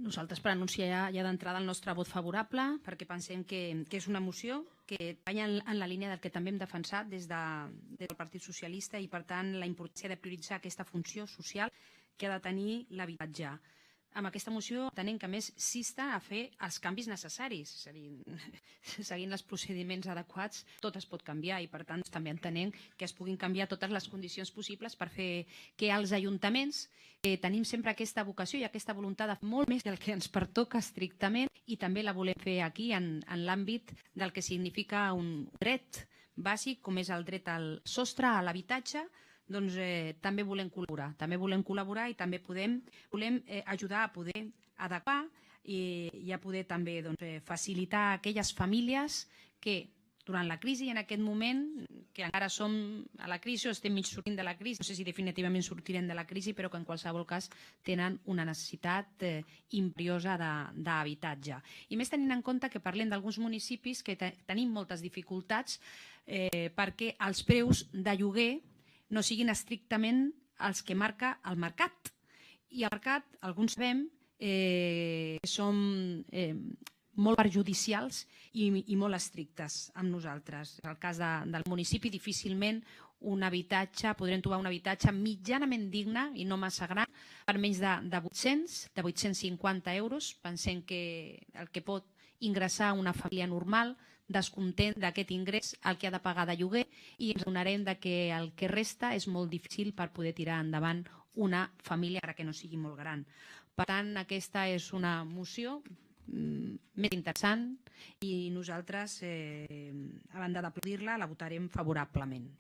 Nosaltres per anunciar ja d'entrada el nostre vot favorable perquè pensem que és una moció que treballa en la línia del que també hem defensat des del Partit Socialista i, per tant, la importància de prioritzar aquesta funció social que ha de tenir l'habitatge. Amb aquesta moció entenem que, a més, s'insta a fer els canvis necessaris. És a dir, seguint els procediments adequats, tot es pot canviar i, per tant, també entenem que es puguin canviar totes les condicions possibles per fer que els ajuntaments tenim sempre aquesta vocació i aquesta voluntat de fer molt més del que ens pertoca estrictament i també la volem fer aquí en l'àmbit del que significa un dret bàsic com és el dret al sostre, a l'habitatge. Doncs també volem col·laborar i també volem ajudar a poder adequar i a poder també facilitar a aquelles famílies que durant la crisi, en aquest moment, que encara som a la crisi o estem mig sortint de la crisi, no sé si definitivament sortirem de la crisi, però que en qualsevol cas tenen una necessitat imperiosa d'habitatge. I més tenint en compte que parlem d'alguns municipis que tenim moltes dificultats perquè els preus de lloguer no siguin estrictament els que marca el mercat. I el mercat, alguns sabem, som molt perjudicials i molt estrictes amb nosaltres. En el cas del municipi, difícilment podrem trobar un habitatge mitjanament digne i no massa gran per menys de 850 euros. Pensem que el que pot ingressar una família normal descontent d'aquest ingrés el que ha de pagar de lloguer i ens adonarem que el que resta és molt difícil per poder tirar endavant una família que no sigui molt gran. Per tant, aquesta és una moció més interessant i nosaltres, a banda d'aplaudir-la, la votarem favorablement.